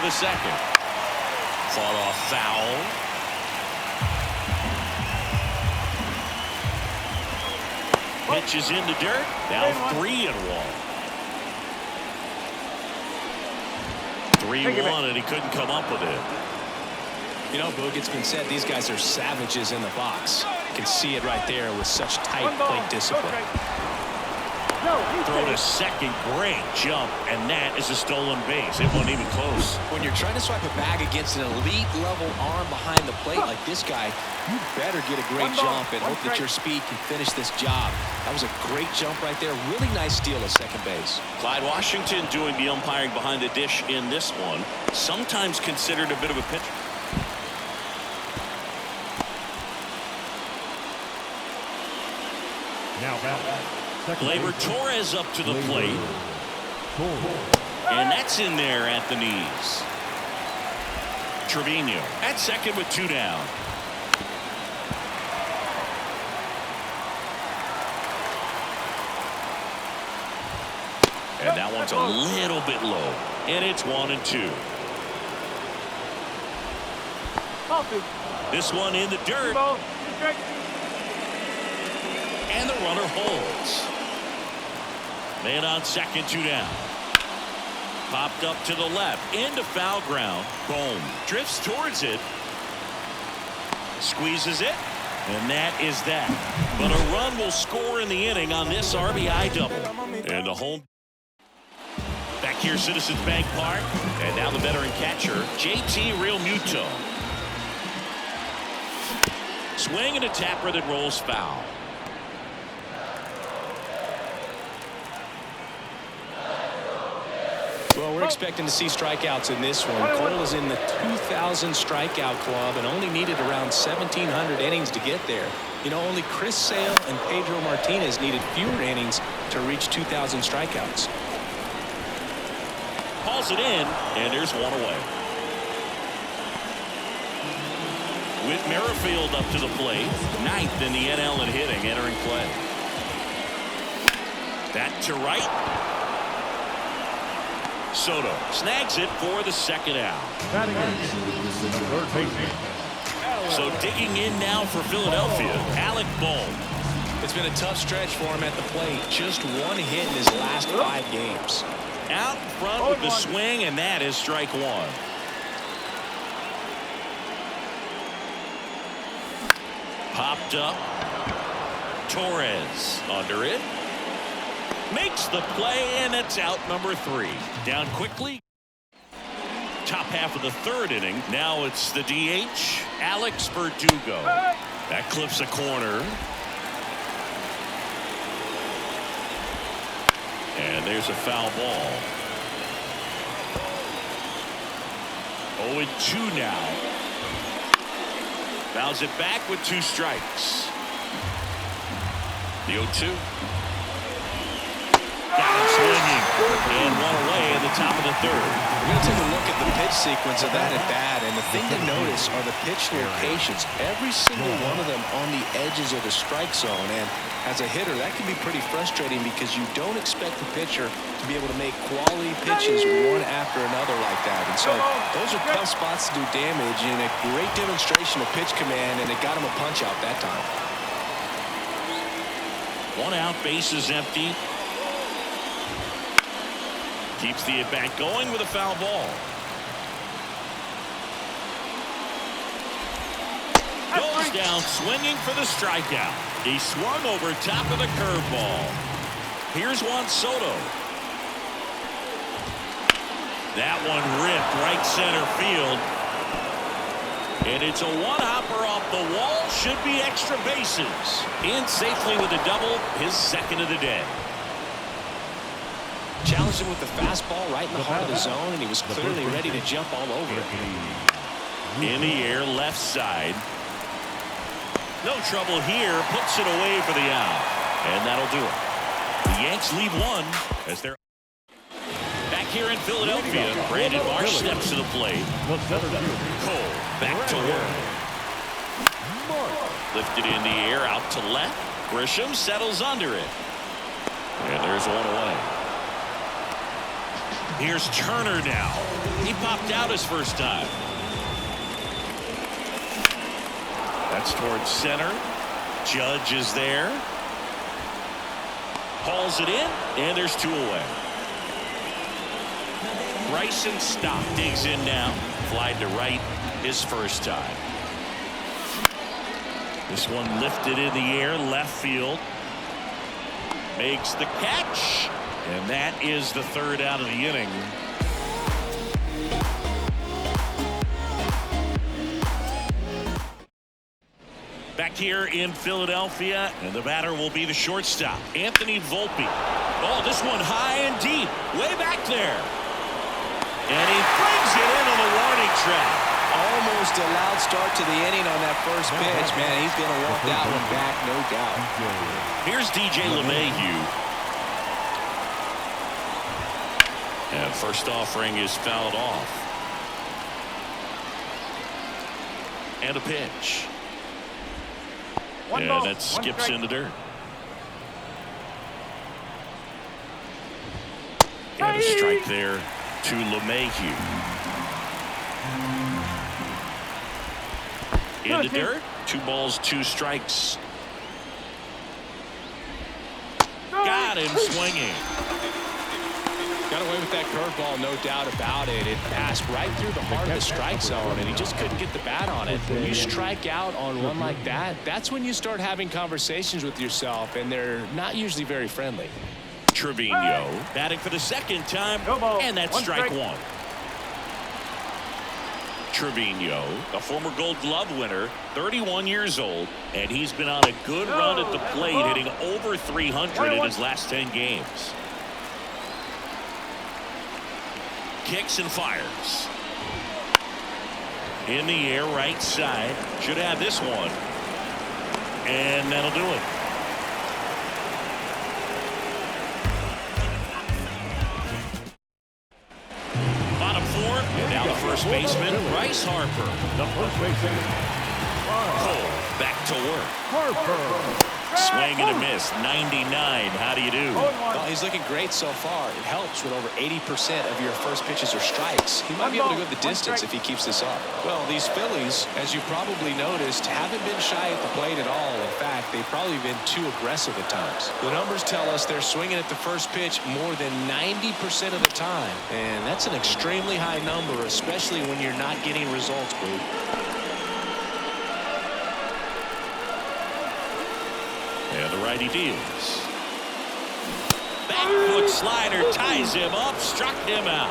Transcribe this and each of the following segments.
the second. Fought off foul. Pitch is in the dirt. Now 3-1. 3-1, and he couldn't come up with it. You know, Boog, it's been said these guys are savages in the box. You can see it right there with such tight plate discipline. Throw to second, great jump, and that is a stolen base. It wasn't even close. When you're trying to swipe a bag against an elite level arm behind the plate like this guy, you better get a great jump and hope that your speed can finish this job. That was a great jump right there. Really nice steal at second base. Clyde Washington doing the umpiring behind the dish in this one. Sometimes considered a bit of a pitcher. Now Gleyber Torres up to the plate. And that's in there at the knees. Trevino at second with 2 down. And that one's a little bit low. And it's 1-2. This one in the dirt. And the runner holds. Man on second, 2 down. Popped up to the left, into foul ground. Boom. Drifts towards it. Squeezes it. And that is that. But a run will score in the inning on this RBI double. And the home. Back here, Citizens Bank Park. And now the veteran catcher, JT Realmuto. Swing and a tapper that rolls foul. Well, we're expecting to see strikeouts in this one. Cole is in the 2,000 strikeout club and only needed around 1,700 innings to get there. You know, only Chris Sale and Pedro Martinez needed fewer innings to reach 2,000 strikeouts. Calls it in, and there's one away. With Merrifield up to the plate, 9th in the NL in hitting, entering play. That to right. Soto snags it for the second out. So digging in now for Philadelphia, Alec Bohm. It's been a tough stretch for him at the plate. Just 1 hit in his last 5 games. Out in front with the swing, and that is strike 1. Popped up. Torres under it. Makes the play, and it's out number 3. Down quickly. Top half of the 3rd inning. Now it's the DH, Alex Verdugo. That clips a corner. And there's a foul ball. 0-2 now. Fouls it back with 2 strikes. The 0-2. Got him swinging. And 1 away at the top of the 3rd. We're going to take a look at the pitch sequence of that at bat, and the thing to notice are the pitch locations. Every single one of them on the edges of the strike zone. And as a hitter, that can be pretty frustrating because you don't expect the pitcher to be able to make quality pitches one after another like that. And so those are tough spots to do damage, and a great demonstration of pitch command, and it got him a punch out that time. 1 out, base is empty. Keeps the at-bat going with a foul ball. Goes down swinging for the strikeout. He swung over top of the curveball. Here's Juan Soto. That one ripped right center field. And it's a one-hopper off the wall. Should be extra bases. In safely with a double, his 2nd of the day. Challenged him with the fastball right in the heart of the zone, and he was clearly ready to jump all over it. In the air, left side. No trouble here. Puts it away for the out. And that'll do it. The Yanks lead 1 as they're back here in Philadelphia. Brandon Marsh steps to the plate. Cole back to work. Lifted in the air out to left. Grisham settles under it. And there's 1 away. Here's Turner now. He popped out his first time. That's towards center. Judge is there. Hauls it in, and there's 2 away. Bryson Stott digs in now. Flied to right his first time. This one lifted in the air, left field. Makes the catch, and that is the 3rd out of the inning. Back here in Philadelphia, and the batter will be the shortstop, Anthony Volpe. Oh, this one high and deep, way back there. And he brings it in on the warning track. Almost a loud start to the inning on that first pitch. Man, he's going to walk that one back, no doubt. Here's DJ LeMahieu. And first offering is fouled off. And a pitch. And that skips in the dirt. And a strike there to LeMahieu. In the dirt. 2 balls, 2 strikes. Got him swinging. Got away with that curveball, no doubt about it. It passed right through the heart of the strike zone, and he just couldn't get the bat on it. When you strike out on one like that, that's when you start having conversations with yourself, and they're not usually very friendly. Trevino batting for the 2nd time, and that's strike 1. Trevino, a former Gold Glove winner, 31 years old, and he's been on a good run at the plate, hitting over 300 in his last 10 games. Kicks and fires. In the air, right side. Should have this one. And that'll do it. Bottom 4, and now the first baseman, Bryce Harper. The first baseman, Cole, back to work. Harper. Swing and a miss, 99. How do you do? Well, he's looking great so far. It helps when over 80% of your first pitches are strikes. He might be able to go the distance if he keeps this up. Well, these Phillies, as you probably noticed, haven't been shy at the plate at all. In fact, they've probably been too aggressive at times. The numbers tell us they're swinging at the first pitch more than 90% of the time. And that's an extremely high number, especially when you're not getting results, Boo. And the righty deals. Back foot slider ties him up, struck him out.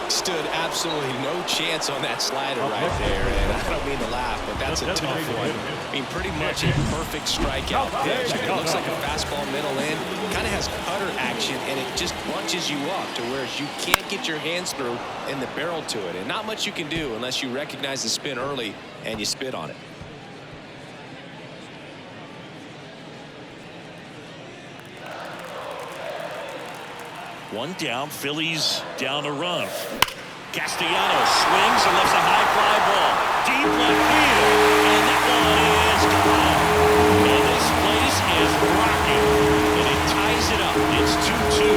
Stood absolutely no chance on that slider right there. And I don't mean to laugh, but that's a tough one. I mean, pretty much a perfect strikeout pitch. It looks like a fastball middle in. Kind of has cutter action, and it just bunches you up to where you can't get your hands through in the barrel to it. And not much you can do unless you recognize the spin early and you spit on it. One down, Phillies down a run. Castellanos swings and lifts a high fly ball. Deep left field. And that one is gone. And this place is rocking. And it ties it up. It's 2-2.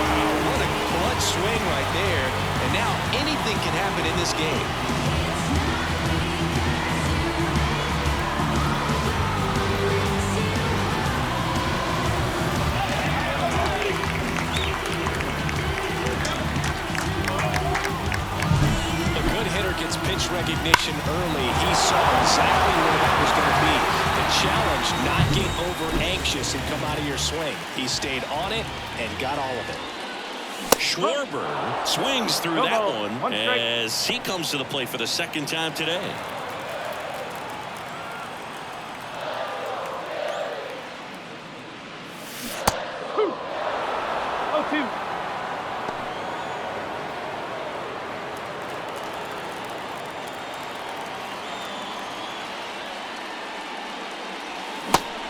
Wow, what a clutch swing right there. And now anything can happen in this game. Gets pitch recognition early. He saw exactly where that was going to be. The challenge, not get over anxious and come out of your swing. He stayed on it and got all of it. Schwarber swings through that one as he comes to the plate for the 2nd time today.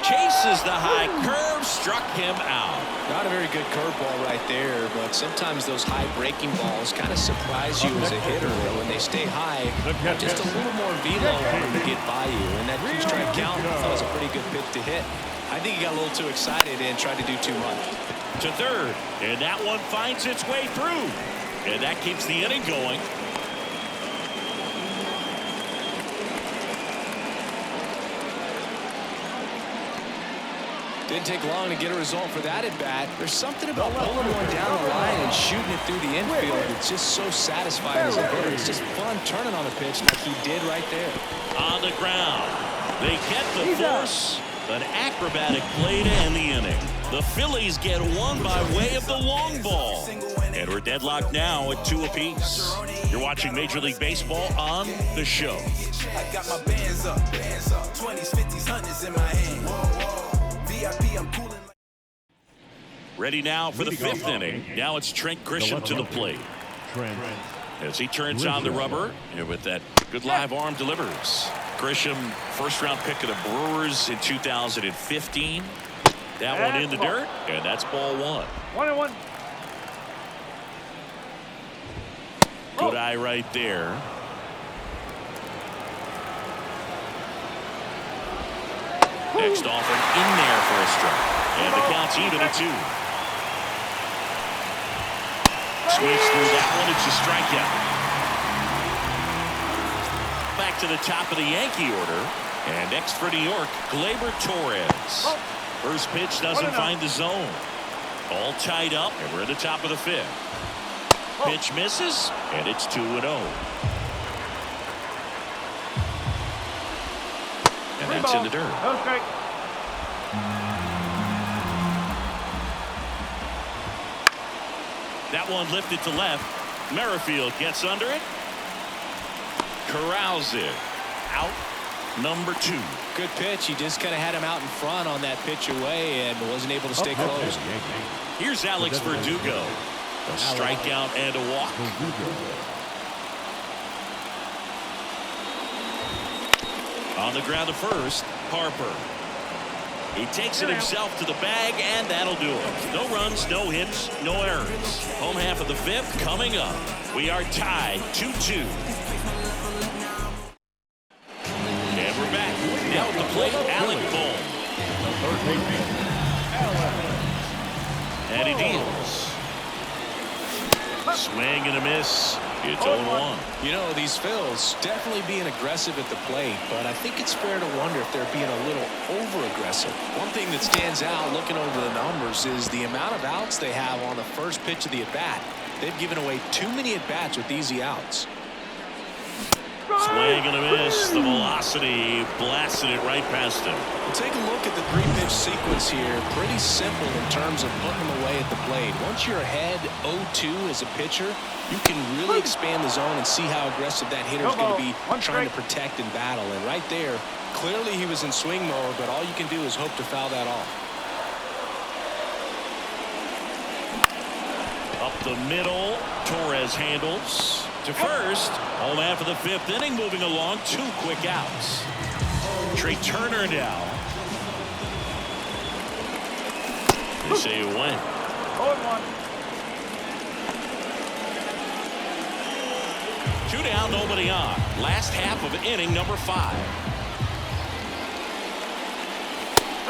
Chases the high curve, struck him out. Not a very good curveball right there, but sometimes those high breaking balls kind of surprise you as a hitter. When they stay high, just a little more velo on them to get by you. And that 2-strike count, I thought was a pretty good pitch to hit. I think he got a little too excited and tried to do too much. To third, and that one finds its way through. And that keeps the inning going. Didn't take long to get a result for that at bat. There's something about pulling one down the line and shooting it through the infield. It's just so satisfying as a hitter. It's just fun turning on the pitch like he did right there. On the ground. They get the force. An acrobatic play to end the inning. The Phillies get one by way of the long ball. And we're deadlocked now at 2 apiece. You're watching Major League Baseball on The Show. I got my bands up, 20s, 50s, 100s in my hand. VIP, I'm coolin'. Ready now for the 5th inning. Now it's Trent Grisham to the plate. As he turns on the rubber, and with that good live arm delivers. Grisham, first-round pick of the Brewers in 2015. That one in the dirt, and that's ball 1. 1-1. Good eye right there. Next offering in there for a strike. And the count's even at 2. Swings through that one. It's a strikeout. Back to the top of the Yankee order. And next for New York, Gleyber Torres. First pitch doesn't find the zone. All tied up, and we're at the top of the 5th. Pitch misses, and it's 2-0. And that's in the dirt. Okay. That one lifted to left. Merrifield gets under it. Corrals it. Out number 2. Good pitch. He just kind of had him out in front on that pitch away and wasn't able to stay close. Here's Alex Verdugo. A strikeout and a walk. On the ground to first, Harper. He takes it himself to the bag, and that'll do it. No runs, no hits, no errors. Home half of the 5th coming up. We are tied 2-2. And we're back. Now at the plate, Alec Bohm. And he deals. Swing and a miss. It's 0-1. You know, these Phils definitely being aggressive at the plate, but I think it's fair to wonder if they're being a little over-aggressive. One thing that stands out looking over the numbers is the amount of outs they have on the first pitch of the at-bat. They've given away too many at-bats with easy outs. Swing and a miss. The velocity blasted it right past him. We'll take a look at the 3-pitch sequence here. Pretty simple in terms of putting them away at the plate. Once you're ahead 0-2 as a pitcher, you can really expand the zone and see how aggressive that hitter is going to be trying to protect and battle. And right there, clearly he was in swing mode, but all you can do is hope to foul that off. Up the middle, Torres handles to first. Home half of the 5th inning, moving along. 2 quick outs. Trey Turner now. They say it went. 0-1. 2 down, nobody on. Last half of inning number 5.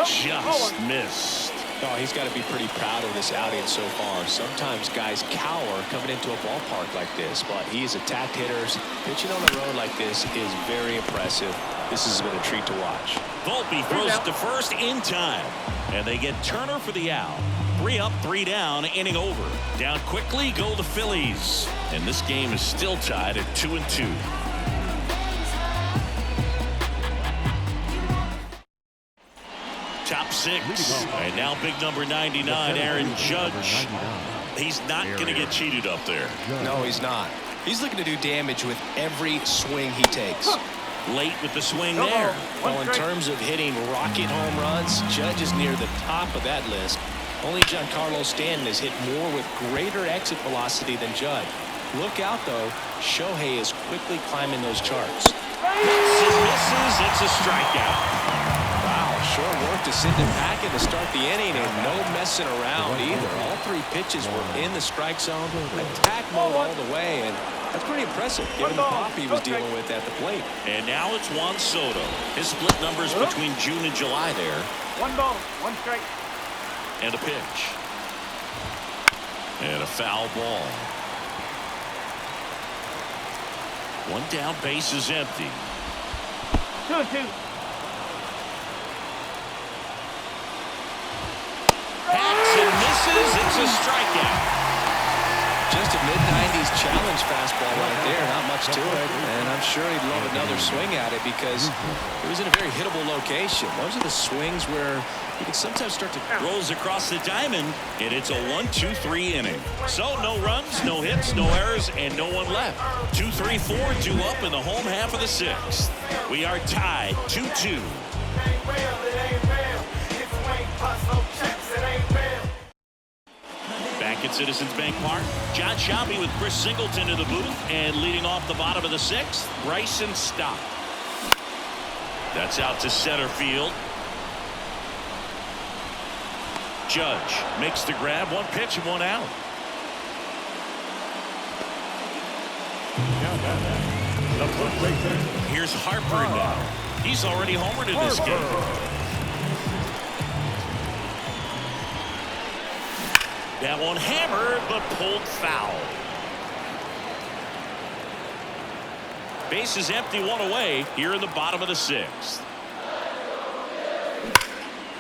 Just missed. Oh, he's got to be pretty proud of this outing so far. Sometimes guys cower coming into a ballpark like this, but he's attacked hitters. Pitching on the road like this is very impressive. This has been a treat to watch. Volpe throws it to first in time, and they get Turner for the out. 3 up, 3 down, inning over. Down quickly go the Phillies, and this game is still tied at 2-2. Top 6, and now big number 99, Aaron Judge. He's not going to get cheated up there. No, he's not. He's looking to do damage with every swing he takes. Late with the swing there. Well, in terms of hitting rocket home runs, Judge is near the top of that list. Only Giancarlo Stanton has hit more with greater exit velocity than Judge. Look out, though. Shohei is quickly climbing those charts. Misses. It's a strikeout. Short work to send him packing to start the inning, and no messing around either. All 3 pitches were in the strike zone, attack mode all the way, and that's pretty impressive given the pop he was dealing with at the plate. And now it's Juan Soto. His split numbers between June and July there. 1 ball, 1 strike. And a pitch. And a foul ball. One down, base is empty. 2-2. Hacks and misses. It's a strikeout. Just a mid-90s challenge fastball right there. Not much to it. And I'm sure he'd love another swing at it because it was in a very hittable location. Those are the swings where you can sometimes start to... Rolls across the diamond, and it's a 1-2-3 inning. So no runs, no hits, no errors, and no one left. 2-3-4 due up in the home half of the sixth. We are tied 2-2. Back at Citizens Bank Park, John Shelby with Chris Singleton in the booth, and leading off the bottom of the sixth, Bryson Stott. That's out to center field. Judge makes the grab, one pitch and one out. Here's Harper now. He's already homered in this game. That one hammered, but pulled foul. Base is empty, one away here in the bottom of the sixth.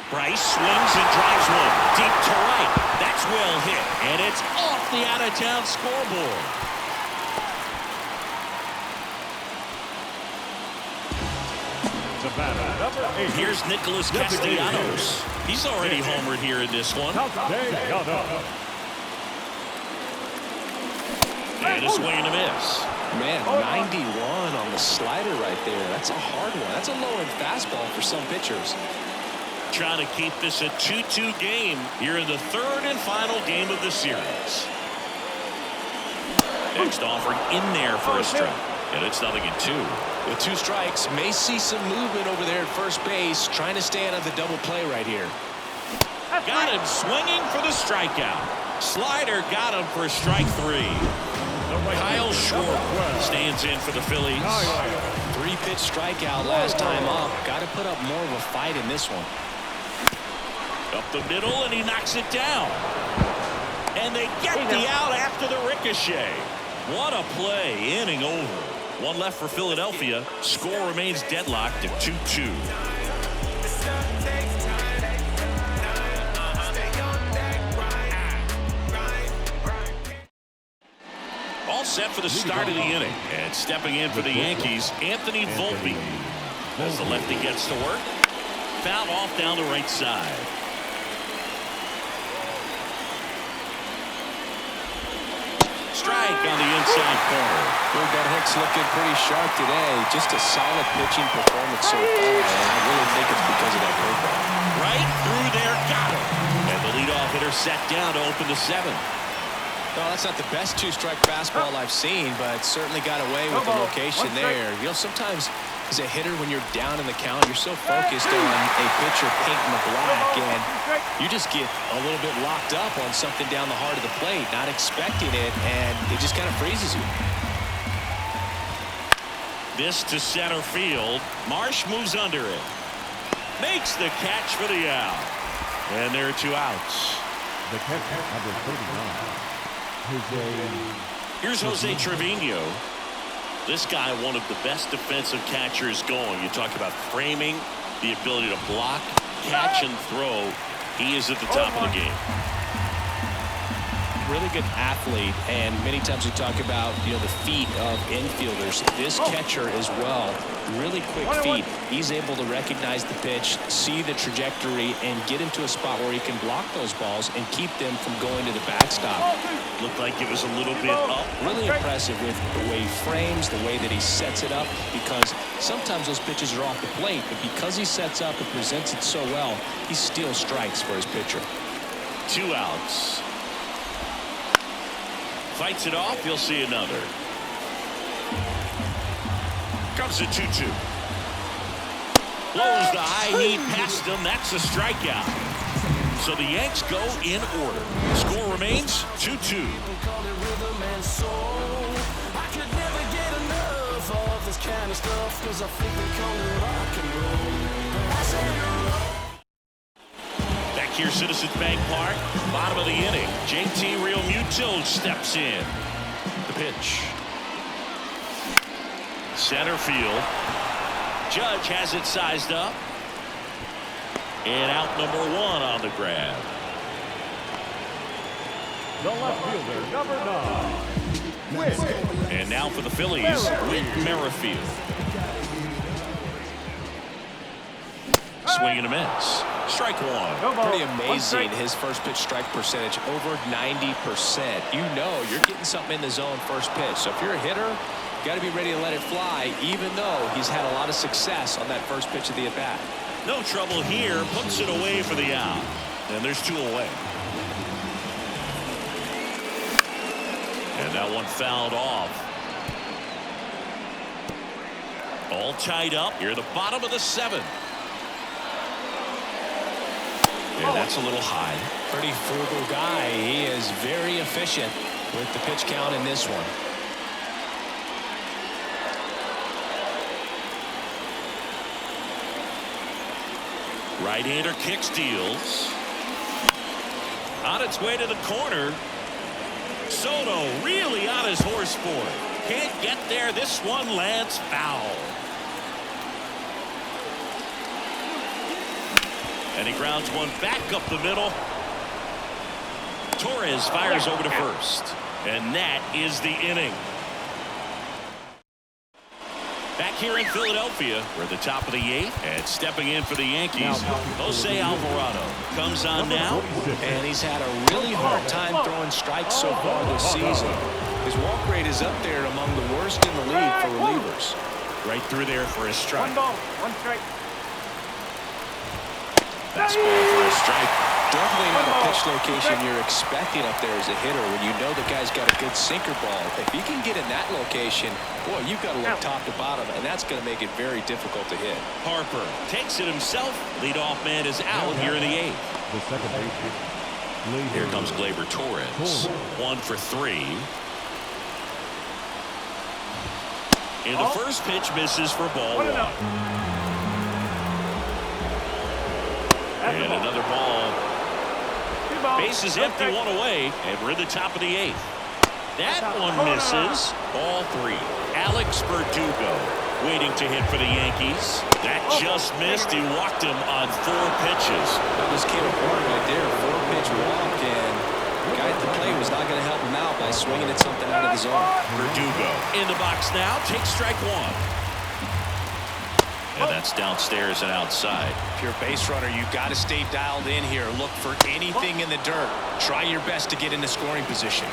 Bryce swings and drives one deep to right. That's well hit, and it's off the out-of-town scoreboard. Here's Nicholas Castellanos. He's already homered here in this one. And a swing and a miss. Man, 91 on the slider right there. That's a hard one. That's a low-end fastball for some pitchers. Trying to keep this a 2-2 game here in the third and final game of the series. Next offering in there for a strike. And it's 0-2. With two strikes, may see some movement over there at first base, trying to stay out of the double play right here. Got him swinging for the strikeout. Slider got him for strike three. Kyle Schwarber stands in for the Phillies. Three-pitch strikeout last time up. Got to put up more of a fight in this one. Up the middle, and he knocks it down. And they get the out after the ricochet. What a play, inning over. One left for Philadelphia. Score remains deadlocked at 2-2. All set for the start of the inning. And stepping in for the Yankees, Anthony Volpe. As the lefty gets to work. Foul off down the right side. Strike on the inside corner. Well, that Hicks looking pretty sharp today. Just a solid pitching performance so far, and I really think it's because of that curveball. Right through there, got him. And the leadoff hitter sat down to open the seventh. Well, that's not the best two-strike fastball I've seen, but certainly got away with the location there. You know, sometimes as a hitter, when you're down in the count, you're so focused on a pitcher painting the black, and you just get a little bit locked up on something down the heart of the plate, not expecting it, and it just kind of freezes you. This to center field. Marsh moves under it. Makes the catch for the out. And there are two outs. The catcher, number 39. Here's Jose Trevino. This guy, one of the best defensive catchers going. You talk about framing, the ability to block, catch, and throw. He is at the top of the game. Really good athlete, and many times we talk about, you know, the feet of infielders. This catcher as well, really quick feet. He's able to recognize the pitch, see the trajectory, and get into a spot where he can block those balls and keep them from going to the backstop. Looked like it was a little bit up. Really impressive with the way he frames, the way that he sets it up, because sometimes those pitches are off the plate, but because he sets up and presents it so well, he steals strikes for his pitcher. Two outs. Fights it off. You'll see another. Comes a 2-2. Blows the high knee past him. That's a strikeout. So the Yanks go in order. Score remains 2-2. Back here, Citizens Bank Park, bottom of the inning. JT Realmuto steps in. The pitch. Center field. Judge has it sized up. And out number 1 on the grab. The left fielder, number 9. Win. And now for the Phillies, Whit Merrifield. Swing and a miss. Strike 1. Pretty amazing, his first pitch strike percentage over 90%. You know you're getting something in the zone first pitch. So if you're a hitter, you got to be ready to let it fly, even though he's had a lot of success on that first pitch of the at-bat. No trouble here. Puts it away for the out. And there's 2 away. And that one fouled off. All tied up here at the bottom of the 7th. And that's a little high. Pretty frugal guy. He is very efficient with the pitch count in this one. Right-hander kicks, deals. On its way to the corner. Soto really on his horse for it. Can't get there. This one lands foul. And he grounds one back up the middle. Torres fires over to first. And that is the inning. Back here in Philadelphia, we're at the top of the 8th, and stepping in for the Yankees, Jose Alvarado comes on now. And he's had a really hard time throwing strikes so far this season. His walk rate is up there among the worst in the league for relievers. Right through there for a strike. 1 ball, 1 strike. That's ball for a strike. Definitely not a pitch location you're expecting up there as a hitter when you know the guy's got a good sinker ball. If you can get in that location, boy, you've got to look top to bottom, and that's going to make it very difficult to hit. Harper takes it himself. Leadoff man is out here in the 8th. The second baseman. Here comes Gleyber Torres. 1 for 3. And the first pitch misses for ball 1. And another ball. Bases empty, 1 away, and we're at the top of the 8th. That one misses. Ball 3. Alex Verdugo waiting to hit for the Yankees. That just missed. He walked him on 4 pitches. That just came apart right there. 4-pitch walk, and the guy at the plate was not going to help him out by swinging at something out of the zone. Verdugo in the box now. Takes strike 1. And that's downstairs and outside. If you're a base runner, you've got to stay dialed in here. Look for anything in the dirt. Try your best to get in the scoring position.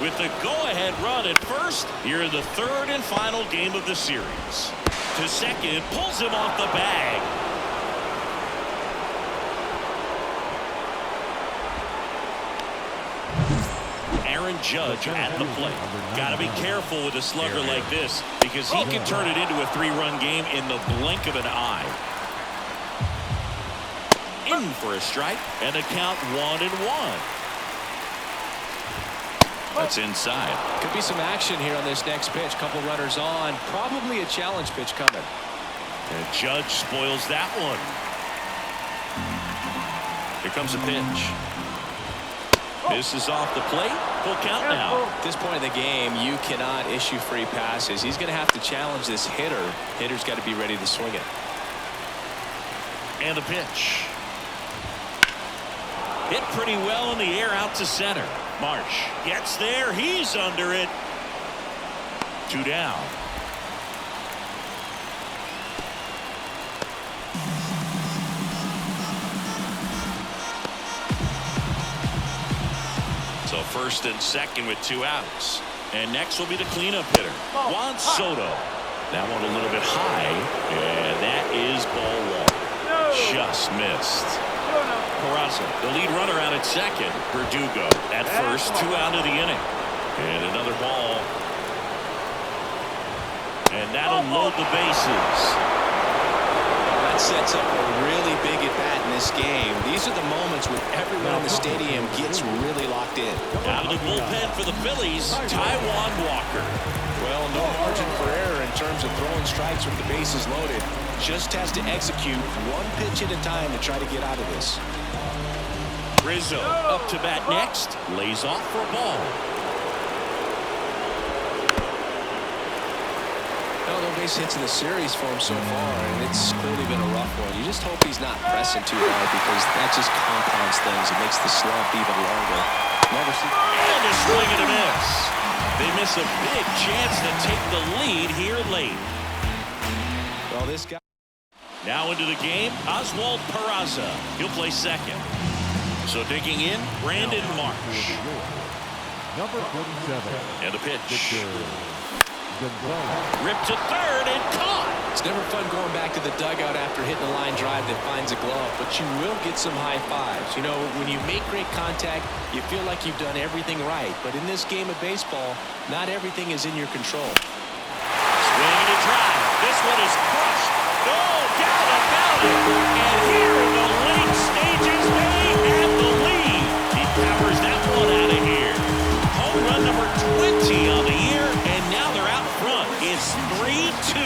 With the go-ahead run at first, here in the 3rd and final game of the series. To second, pulls him off the bag. Aaron Judge at the plate. Got to be careful with a slugger like this because he can turn it into a 3-run game in the blink of an eye. In for a strike, and the count 1-1. That's inside. Could be some action here on this next pitch. Couple runners on. Probably a challenge pitch coming. And Judge spoils that one. Here comes a pitch. This is off the plate. Full count now. At this point in the game, you cannot issue free passes. He's going to have to challenge this hitter. Hitter's got to be ready to swing it. And the pitch. Hit pretty well in the air out to center. Marsh gets there. He's under it. 2 down. So 1st and 2nd with 2 outs. And next will be the cleanup hitter, Juan Soto. That one a little bit high. And that is ball 1. Just missed. Peraza, the lead runner out at second. Verdugo at first, 2 out of the inning. And another ball. And that'll load the bases. That sets up a really big at-bat in this game. These are the moments when everyone in the stadium gets really locked in. Out of the bullpen for the Phillies, Taijuan Walker. Well, no margin for error in terms of throwing strikes with the bases loaded. Just has to execute 1 pitch at a time to try to get out of this. Rizzo up to bat next. Lays off for a ball. Well, no base hits in the series for him so far, and it's clearly been a rough one. You just hope he's not pressing too hard because that just compounds things. It makes the slump even longer. Never seen. And a swing and a miss. They miss a big chance to take the lead here late. Well, this guy. Now into the game, Oswald Peraza. He'll play second. So digging in, Brandon Marsh. Number 47. And the pitch. Gonzalez. Ripped to third and caught. It's never fun going back to the dugout after hitting a line drive that finds a glove, but you will get some high fives. You know, when you make great contact, you feel like you've done everything right. But in this game of baseball, not everything is in your control. Swing and a drive. This one is crushed. No doubt about it. And here in the late stages, they have the lead. He powers that one out of here. Home run number 20 on the year, and now they're out front. It's 3-2.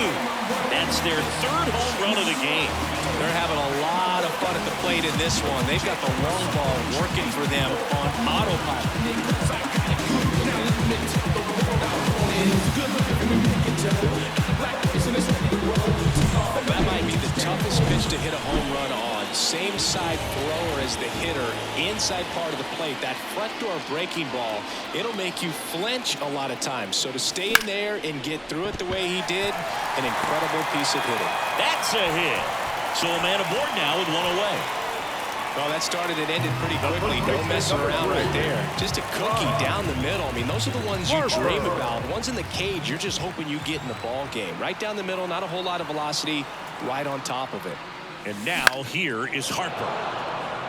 That's their third home run of the game. They're having a lot of fun at the plate in this one. They've got the long ball working for them on autopilot. That might be the toughest pitch to hit a home run on. Same side thrower as the hitter, inside part of the plate. That front door breaking ball, it'll make you flinch a lot of times. So to stay in there and get through it the way he did, an incredible piece of hitting. That's a hit. So a man aboard now with one away. Well, that started and ended pretty quickly. No messing around right there. Just a cookie down the middle. I mean, those are the ones you dream about. Ones in the cage, you're just hoping you get in the ball game. Right down the middle, not a whole lot of velocity, right on top of it. And now here is Harper.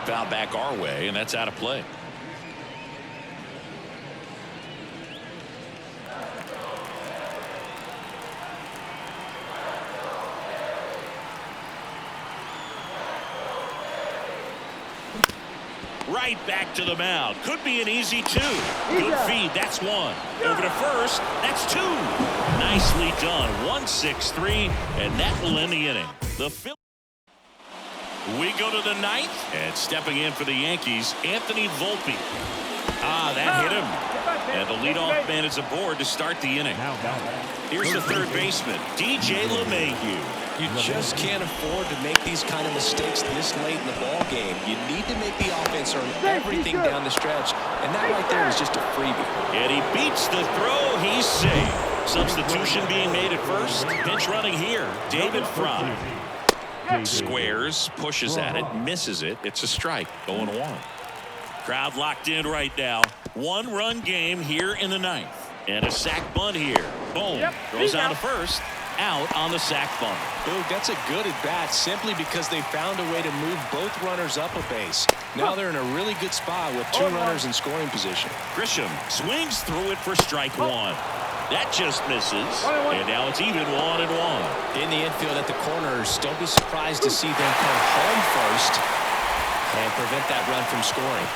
Foul back our way, and that's out of play. Right back to the mound. Could be an easy two. Good feed. That's one. Over to first. That's two. Nicely done. 1-6-3, and that will end the inning. The Phillies. We go to the ninth, and stepping in for the Yankees, Anthony Volpe. That hit him. And the leadoff man is aboard to start the inning. Here's the third baseman, DJ LeMahieu. You just can't afford to make these kind of mistakes this late in the ball game. You need to make the offense earn everything down the stretch, and that right there is just a freebie. And he beats the throw. He's safe. Substitution being made at first. Pinch running here, David Fry. Squares, pushes at it, misses it. It's a strike. 0-1. Crowd locked in right now. One-run game here in the ninth. And a sac bunt here. Boom. Goes on to first. Out on the sac bunt. Dude, that's a good at bat simply because they found a way to move both runners up a base. Now they're in a really good spot with two runners in scoring position. Grisham swings through it for strike one. That just misses. And now it's even 1-1. In the infield at the corners, don't be surprised to see them come home first and prevent that run from scoring.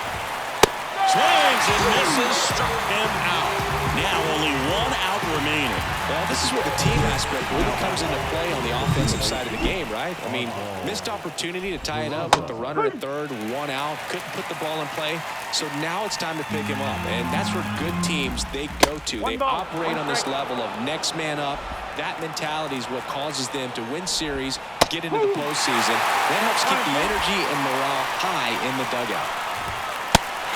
Swings and misses, struck him out. Now only one out remaining. Well, this is where the team aspect really comes into play on the offensive side of the game, right? I mean, missed opportunity to tie it up with the runner at third, one out, couldn't put the ball in play. So now it's time to pick him up, and that's where good teams, they go to. They operate on this level of next man up. That mentality is what causes them to win series, get into the postseason. That helps keep the energy and morale high in the dugout.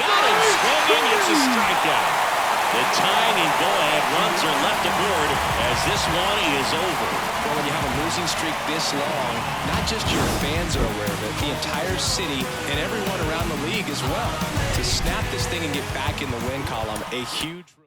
Got him swinging. It's a strikeout. The tying and go-ahead runs are left aboard as this one is over. Well, when you have a losing streak this long, not just your fans are aware of it, the entire city and everyone around the league as well. To snap this thing and get back in the win column, a huge relief.